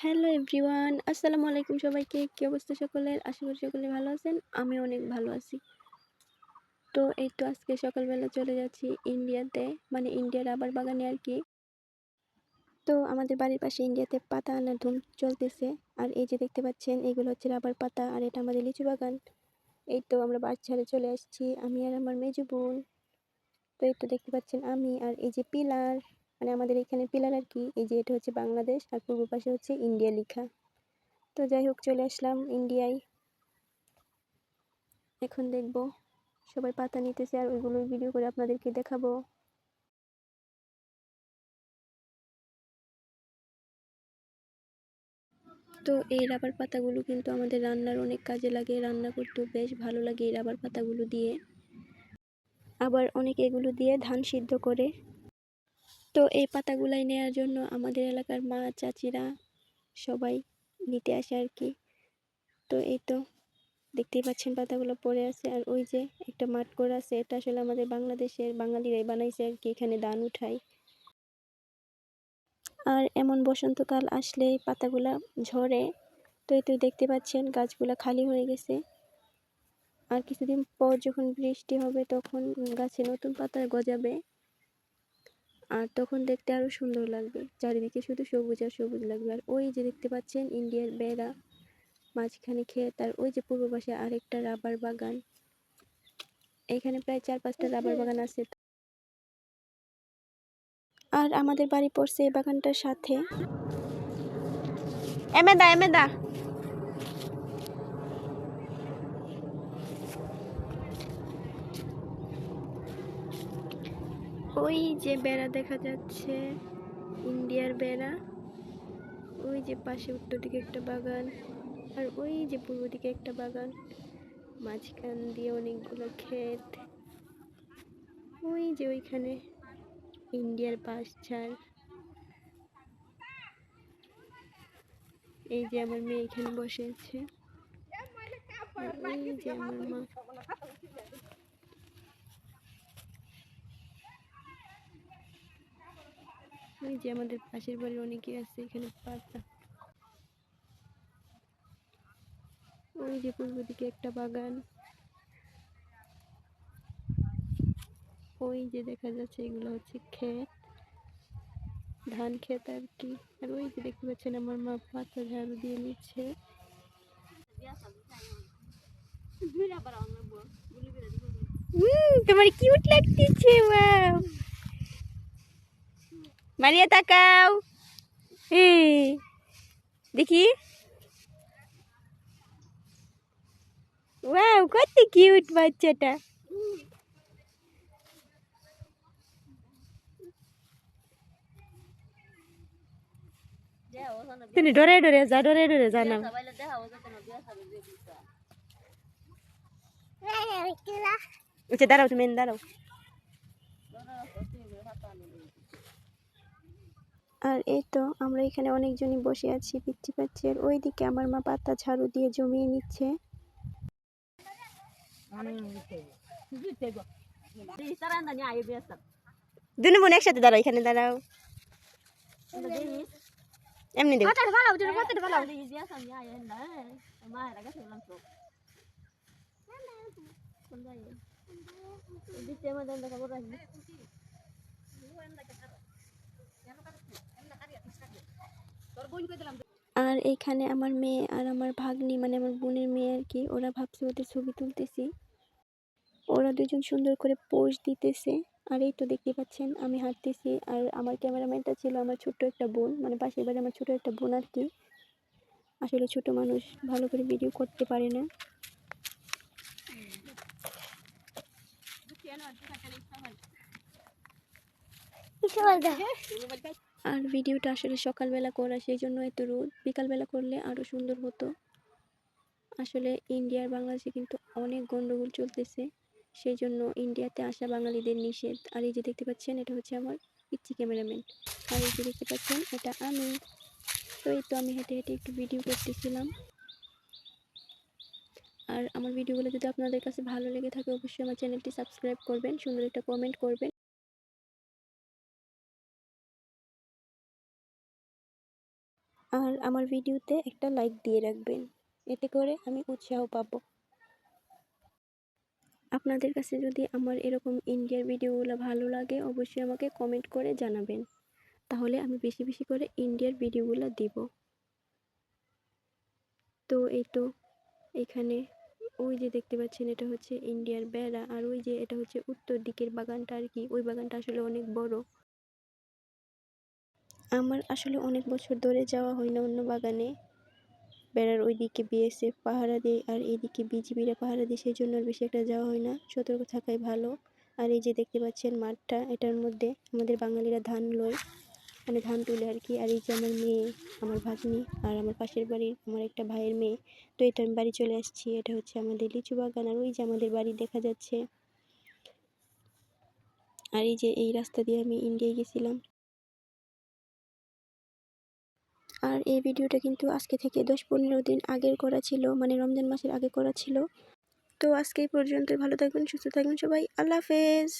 Hello everyone, আসসালামু আলাইকুম সবাইকে। কী অবস্থা সকলের? আশা করি সকলে ভালো আছেন। আমি অনেক ভালো আছি। তো এই তো আজকে সকালবেলা চলে যাচ্ছি ইন্ডিয়াতে, মানে ইন্ডিয়ার রাবার বাগানে আর কি। তো আমাদের বাড়ির পাশে ইন্ডিয়াতে পাতা আনার ধুম চলতেছে। আর এই যে দেখতে পাচ্ছেন, এগুলো হচ্ছে রাবার পাতা, আর এটা আমাদের লিচু বাগান। এই তো আমরা বাড়ি ছেড়ে চলে আসছি, আমি আর আমার মেজো বোন। তো এই তো দেখতে পাচ্ছেন আমি আর এই যে পিলার, মানে আমাদের এখানে পিলার আর কি। এই যে এটা হচ্ছে বাংলাদেশ আর পূর্ব পাশে হচ্ছে ইন্ডিয়া লেখা। তো যাই হোক, চলে আসলাম ইন্ডিয়ায়। এখন দেখব সবাই পাতা নিতেছে, আর ওইগুলোর ভিডিও করে আপনাদেরকে দেখাবো। তো এই রাবার পাতাগুলো কিন্তু আমাদের রান্নার অনেক কাজে লাগে, রান্না করতেও বেশ ভালো লাগে এই রাবার পাতাগুলো দিয়ে। আবার অনেকে এগুলো দিয়ে ধান সিদ্ধ করে। তো এই পাতাগুলাই নেয়ার জন্য আমাদের এলাকার মা চাচিরা সবাই নিতে আসে আর কি। তো এই তো দেখতেই পাচ্ছেন পাতাগুলো পড়ে আছে, আর ওই যে একটা মাঠ করা আছে, এটা আসলে আমাদের বাংলাদেশের বাঙালিরাই বানাইছে আর কি, এখানে ধান উঠায়। আর এমন বসন্তকাল আসলেই পাতাগুলা ঝরে। তো এই তো দেখতে পাচ্ছেন গাছগুলা খালি হয়ে গেছে। আর কিছুদিন পর যখন বৃষ্টি হবে তখন গাছে নতুন পাতা গজাবে, আর তখন দেখতে আরো সুন্দর লাগবে। চারিদিকে শুধু সবুজ আর সবুজ লাগবে। আর ওই যে দেখতে পাচ্ছেন ইন্ডিয়ার বেড়া, মাঝখানে ক্ষেত, আর ওই যে পূর্ব পাশে আরেকটা রাবার বাগান। এখানে প্রায় 4-5টা রাবার বাগান আছে। আর আমাদের বাড়ি পড়ছে এই বাগানটার সাথে। এমেদা এমেদা ওই যে বেড়া দেখা যাচ্ছে, ইন্ডিয়ার বেড়া। ওই যে পাশে উত্তর দিকে একটা বাগান, আর ওই যে পূর্ব দিকে একটা বাগান, মাঝখান দিয়ে অনেকগুলো ক্ষেত। ওই যে ওইখানে ইন্ডিয়ার বাঁশঝাড়। এই যে আমার মেয়ে এখানে বসে আছে, আর ওই যে আমার মা। ওই যে আমাদের পাশের বাড়ির অনেকে আছে এখানে পাতা। ওই যে পূর্ব দিকে একটা বাগান। ওই যে দেখা যাচ্ছে এগুলো হচ্ছে ক্ষেত, ধান ক্ষেত আর কি। আর ওই যে দেখতে পাচ্ছেন আমার মা পাতা ঝাড়ু দিয়ে নিচ্ছে। তোমার কিউট লাগতেছে, ওয়াও। মারিয়া তাকাও, দেখি। ওয়াও, কত কিউট বাচ্চাটা। তুমি ডরে ডরে যা, ডরে ডরে যা না। আচ্ছা দাঁড়াও, তুমি দাঁড়াও। আর এই তো আমরা এখানে অনেকজনই বসে আছি, পিচ্ছি পাচ্ছি। আর ওইদিকে আমার মা পাতা ঝাড়ু দিয়ে জমিয়ে নিচ্ছে। দুনু বোন একসাথে দাঁড়াও, এখানে দাঁড়াও। এমনি দেব। আর এইখানে আমার মেয়ে আর আমার ভাগ্নি, মানে আমার বোনের মেয়ে আর কি, ওরা ভাবছে ওদের ছবি তুলতেছি। ওরা দুজন সুন্দর করে পোজ দিতেছে। আর এই তো দেখতে পাচ্ছেন আমি হাঁটতেছি, আর আমার ক্যামেরাম্যানটা ছিল আমার ছোট্ট একটা বোন, মানে পাশের বাড়ি আমার ছোট একটা বোন আর কি। আসলে ছোট মানুষ ভালো করে ভিডিও করতে পারে না। আর ভিডিওটা আসলে সকালবেলা করা, সেই জন্য এত রোদ। বিকালবেলা করলে আরো সুন্দর হতো। আসলে ইন্ডিয়ার বাংলাদেশে কিন্তু অনেক গন্ডগোল চলতেছে, সেই জন্য ইন্ডিয়াতে আসা বাঙালিদের নিষেধ। আর এই যে দেখতে পাচ্ছেন এটা হচ্ছে আমার পিচ্চি ক্যামেরাম্যান, আর এই যে দেখতে পাচ্ছেন এটা আমি। তো এই তো আমি হেঁটে হেঁটে একটু ভিডিও করতেছিলাম। আর আমার ভিডিওগুলো যদি আপনাদের কাছে ভালো লেগে থাকে, অবশ্যই আমার চ্যানেলটি সাবস্ক্রাইব করবেন, সুন্দর একটা কমেন্ট করবেন। আর আমার ভিডিওতে একটা লাইক দিয়ে রাখবেন, এতে করে আমি উৎসাহ পাবো। আপনাদের কাছে যদি আমার এরকম ইন্ডিয়ার ভিডিওগুলো ভালো লাগে অবশ্যই আমাকে কমেন্ট করে জানাবেন, তাহলে আমি বেশি বেশি করে ইন্ডিয়ার ভিডিওগুলো দিব। তো এই তো এখানে ওই যে দেখতে পাচ্ছেন এটা হচ্ছে ইন্ডিয়ার বেড়া, আর ওই যে এটা হচ্ছে উত্তর দিকের বাগানটা আর কি, ওই বাগানটা আসলে অনেক বড়। আমার আসলে অনেক বছর ধরে যাওয়া হয় না অন্য বাগানে, বেড়ার ওইদিকে বিএসএফ পাহারা দেয় আর এইদিকে বিজিবিরা পাহারা দেয়, সেই জন্য আর বেশি একটা যাওয়া হয় না, সতর্ক থাকাই ভালো। আর এই যে দেখতে পাচ্ছেন মাঠটা, এটার মধ্যে আমাদের বাঙালিরা ধান লয়, মানে ধান তুলে আর কি। আর এই যে আমার মেয়ে, আমার ভাগ্নি, আর আমার পাশের বাড়ির আমার একটা ভাইয়ের মেয়ে। তো এটা আমি বাড়ি চলে আসছি, এটা হচ্ছে আমাদের লিচু বাগান, আর ওই যে আমাদের বাড়ি দেখা যাচ্ছে। আর এই যে এই রাস্তা দিয়ে আমি ইন্ডিয়ায় গেছিলাম। আর এই ভিডিওটা কিন্তু আজকে থেকে 10-15 দিন আগের করা ছিল, মানে রমজান মাসের আগে করা ছিল। তো আজকে এই পর্যন্তই, ভালো থাকবেন, সুস্থ থাকবেন সবাই, আল্লাহ হাফেজ।